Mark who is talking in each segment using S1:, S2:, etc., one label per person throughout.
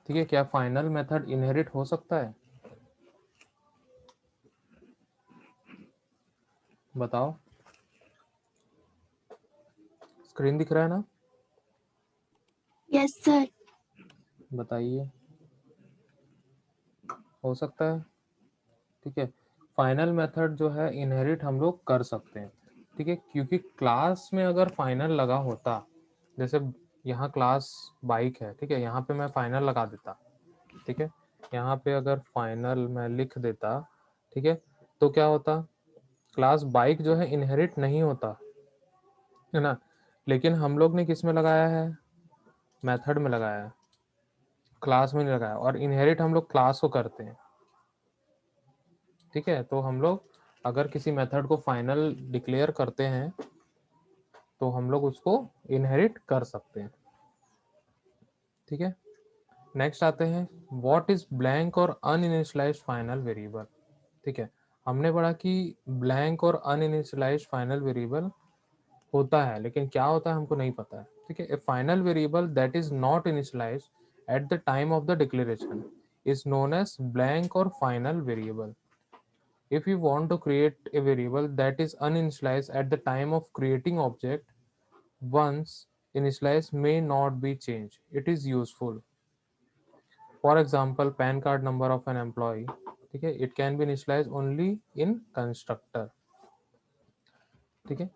S1: ठीक है, क्या फाइनल मेथड इनहेरिट हो सकता है? बताओ, स्क्रीन दिख रहा है ना?
S2: Yes sir.
S1: बताइए, हो सकता है। ठीक है, फाइनल मेथड जो है इनहेरिट हम लोग कर सकते हैं। ठीक है, क्योंकि क्लास में अगर फाइनल लगा होता, जैसे यहाँ क्लास बाइक है, ठीक है, यहाँ पे मैं फाइनल लगा देता, ठीक है, यहाँ पे अगर फाइनल मैं लिख देता, ठीक है, तो क्या होता, क्लास बाइक जो है इनहेरिट नहीं होता है ना। लेकिन हम लोग ने किस में लगाया है? मेथड में लगाया है, क्लास में नहीं लगाया। और इनहेरिट हम लोग क्लास को करते हैं। ठीक है, तो हम लोग अगर किसी मेथड को फाइनल डिक्लेयर करते हैं तो हम लोग उसको इनहेरिट कर सकते हैं। ठीक है, नेक्स्ट आते हैं, व्हाट इज ब्लैंक और अनइनिशियलाइज्ड फाइनल वेरिएबल। ठीक है, हमने पढ़ा कि ब्लैंक और अनइनिशियलाइज्ड फाइनल वेरिएबल होता है, लेकिन क्या होता है हमको नहीं पता है। ठीक है, a final variable that is not initialised at the time of the declaration is known as blank और final variable. If you want to create a variable that is uninitialized at the time of creating object, once initialized may not be changed. It is useful. For example, PAN card number of an employee. ठीक है, it can be initialized only in constructor. ठीक है,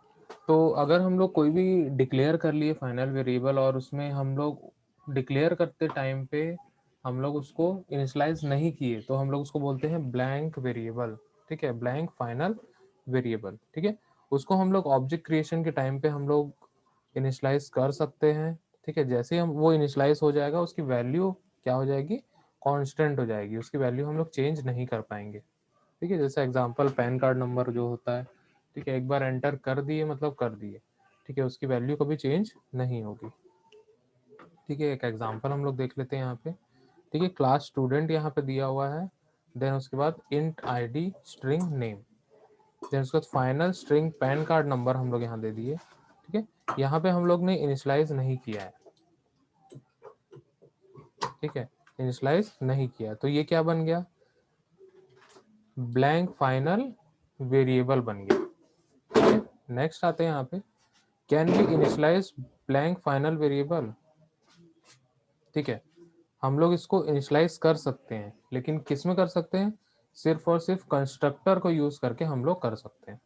S1: तो अगर हम लोग कोई भी डिक्लेयर कर लिए फाइनल वेरिएबल और उसमें हम लोग डिक्लेयर करते टाइम पे हम लोग उसको इनिशियलाइज नहीं किए तो हम लोग उसको बोलते हैं ब्लैंक वेरिएबल। ठीक है, ब्लैंक फाइनल वेरिएबल। ठीक है, उसको हम लोग ऑब्जेक्ट क्रिएशन के टाइम पे हम लोग इनिशियलाइज कर सकते हैं। ठीक है, जैसे ही हम वो इनिशियलाइज हो जाएगा उसकी वैल्यू क्या हो जाएगी? कांस्टेंट हो जाएगी, उसकी वैल्यू हम लोग चेंज नहीं कर पाएंगे। ठीक है, जैसे एग्जांपल पैन कार्ड नंबर जो होता है, ठीक है, एक बार एंटर कर दिए मतलब कर दिए। ठीक है, उसकी वैल्यू कभी चेंज नहीं होगी। ठीक है, एक एग्जांपल हम लोग देख लेते हैं यहाँ पे। ठीक है, क्लास स्टूडेंट यहाँ पे दिया हुआ है, देन उसके बाद int ID string name, then उसके बाद final string PAN card number हम लोग यहाँ दे दिए। ठीक है, यहाँ पे हम लोग ने इनिशियलाइज नहीं किया है। ठीक है, इनिशियलाइज नहीं किया, तो ये क्या बन गया? ब्लैंक फाइनल वेरिएबल बन गया। ठीक है, नेक्स्ट आते हैं यहाँ पे, can be initialize blank final variable. ठीक है, हम लोग इसको इनिशियलाइज कर सकते हैं, लेकिन किस में कर सकते हैं? सिर्फ और सिर्फ कंस्ट्रक्टर को यूज करके हम लोग कर सकते हैं।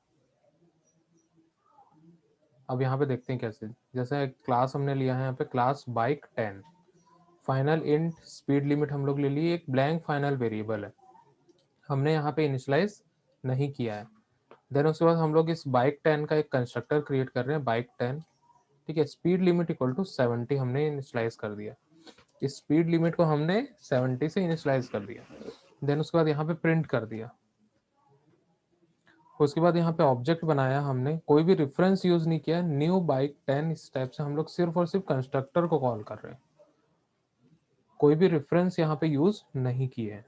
S1: अब यहाँ पे देखते हैं कैसे। जैसे क्लास हमने लिया है यहाँ पे class bike 10, final int speed limit हम लोग ले लिए, एक ब्लैंक फाइनल वेरिएबल है, हमने यहाँ पे इनिशियलाइज नहीं किया है। देन उसके बाद हम लोग इस बाइक 10 का एक कंस्ट्रक्टर क्रिएट कर रहे हैं, बाइक 10। ठीक है, स्पीड लिमिट इक्वल टू 70 हमने इनिशियलाइज कर दिया, इस स्पीड लिमिट को हमने 70 से इनिशियलाइज कर दिया। देन उसके बाद यहाँ पे प्रिंट कर दिया। उसके बाद यहाँ पे ऑब्जेक्ट बनाया हमने, कोई भी रेफरेंस यूज नहीं किया, न्यू बाइक 10, इस टाइप से हम लोग सिर्फ और सिर्फ कंस्ट्रक्टर को कॉल कर रहे हैं, कोई भी रेफरेंस यहाँ पे यूज नहीं किए हैं।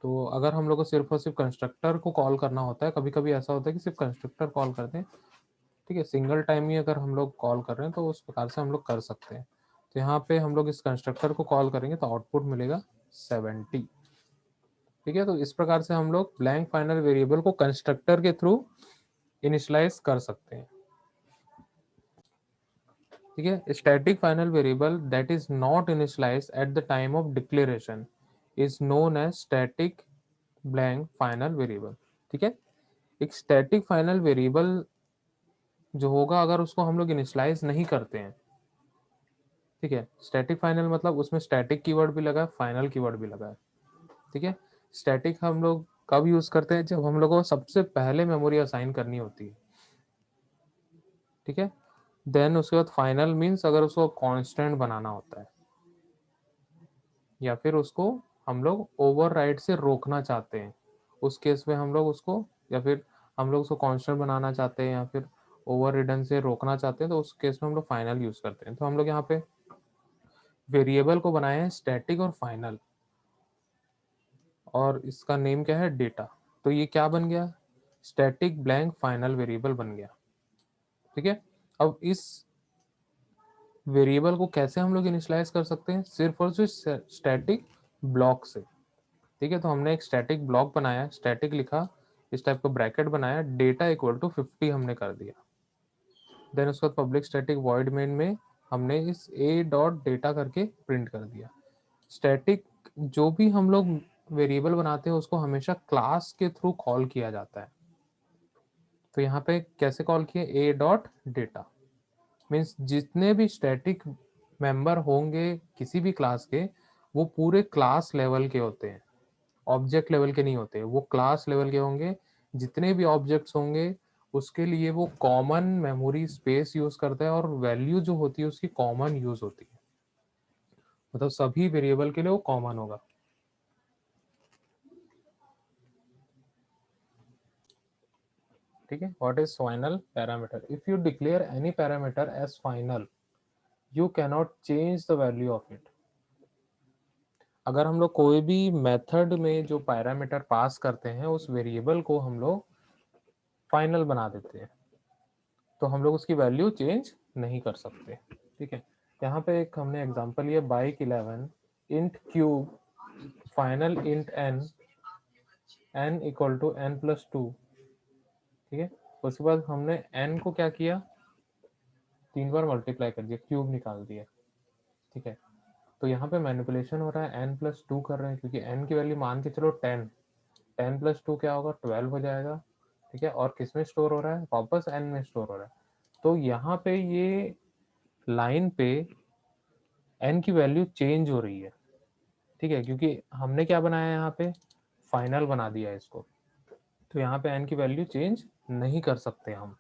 S1: तो अगर हम लोग को सिर्फ और सिर्फ कंस्ट्रक्टर को कॉल करना होता है, कभी कभी ऐसा होता है कि सिर्फ कंस्ट्रक्टर कॉल करते हैं, ठीक है, सिंगल टाइम ही अगर हम लोग कॉल कर रहे हैं तो उस प्रकार से हम लोग कर सकते हैं। तो यहाँ पे हम लोग इस कंस्ट्रक्टर को कॉल करेंगे तो आउटपुट मिलेगा 70। ठीक है, तो इस प्रकार से हम लोग ब्लैंक फाइनल वेरिएबल को कंस्ट्रक्टर के थ्रू इनिशियलाइज कर सकते हैं। ठीक है, static final variable that is not initialised at the time of declaration is known as static blank final variable. ठीक है, एक स्टैटिक फाइनल वेरिएबल जो होगा अगर उसको हम लोग इनिशियलाइज नहीं करते हैं, ठीक है, स्टैटिक फाइनल मतलब उसमें स्टैटिक कीवर्ड भी लगा है, फाइनल कीवर्ड भी लगा है। ठीक है, स्टैटिक हम लोग कब यूज करते हैं? जब हम लोग को सबसे पहले मेमोरी असाइन करनी होती है। ठीक है, देन उसके बाद फाइनल मीन्स अगर उसको कांस्टेंट बनाना होता है, या फिर उसको हम लोग ओवरराइड से रोकना चाहते हैं, उस केस में हम लोग उसको, या फिर हम लोग उसको कांस्टेंट बनाना चाहते हैं या फिर ओवर रिडन से रोकना चाहते हैं, तो उस केस में हम लोग फाइनल यूज करते हैं। तो हम लोग यहाँ पे वेरिएबल को बनाए हैं स्टैटिक और फाइनल, और इसका नेम क्या है? डेटा। तो ये क्या बन गया? स्टैटिक ब्लैंक फाइनल वेरिएबल बन गया। ठीक है, अब इस वेरिएबल को कैसे हम लोग इनिशियलाइज कर सकते हैं, सिर्फ और सिर्फ स्टैटिक ब्लॉक से। ठीक है, तो हमने एक स्टैटिक ब्लॉक बनाया, स्टैटिक लिखा, इस टाइप का ब्रैकेट बनाया, डेटा इक्वल टू 50 हमने कर दिया। देन उसके बाद पब्लिक स्टैटिक वॉइड मेन में हमने इस a डॉट डेटा करके प्रिंट कर दिया। स्टैटिक जो भी हम लोग वेरिएबल बनाते हैं उसको हमेशा क्लास के थ्रू कॉल किया जाता है। तो यहाँ पे कैसे कॉल किए, a डॉट डेटा, मीन्स जितने भी स्टैटिक मेंबर होंगे किसी भी क्लास के, वो पूरे क्लास लेवल के होते हैं, ऑब्जेक्ट लेवल के नहीं होते, वो क्लास लेवल के होंगे। जितने भी ऑब्जेक्ट्स होंगे उसके लिए वो कॉमन मेमोरी स्पेस यूज करता है, और वैल्यू जो होती है उसकी कॉमन यूज होती है, मतलब सभी वेरिएबल के लिए वो कॉमन होगा। ठीक है, what is final parameter, if you declare any parameter as final you cannot change the value of it. अगर हम लोग कोई भी मेथड में जो पैरामीटर पास करते हैं उस वेरिएबल को हम लोग फाइनल बना देते हैं, तो हम लोग उसकी वैल्यू चेंज नहीं कर सकते। ठीक है, यहाँ पे एक हमने एग्जांपल लिया, bike 11 int cube final int n, n equal to n plus two. ठीक है, उसके बाद हमने एन को क्या किया, 3 बार मल्टीप्लाई कर दिया, क्यूब निकाल दिया। ठीक है, तो यहाँ पे मैनिपुलेशन हो रहा है, एन प्लस टू कर रहे हैं, क्योंकि एन की वैल्यू मान के चलो 10, 10 + 2 क्या होगा, 12 हो जाएगा। ठीक है, और किस में स्टोर हो रहा है, वापस एन में स्टोर हो रहा है। तो यहाँ पे ये लाइन पे एन की वैल्यू चेंज हो रही है। ठीक है, क्योंकि हमने क्या बनाया है, यहाँ पे फाइनल बना दिया है इसको, तो यहाँ पे एन की वैल्यू चेंज नहीं कर सकते हम।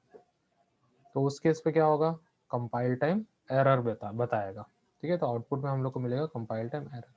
S1: तो उस केस पे क्या होगा, कंपाइल टाइम एरर बताएगा। ठीक है, तो आउटपुट में हम लोग को मिलेगा कंपाइल टाइम एरर।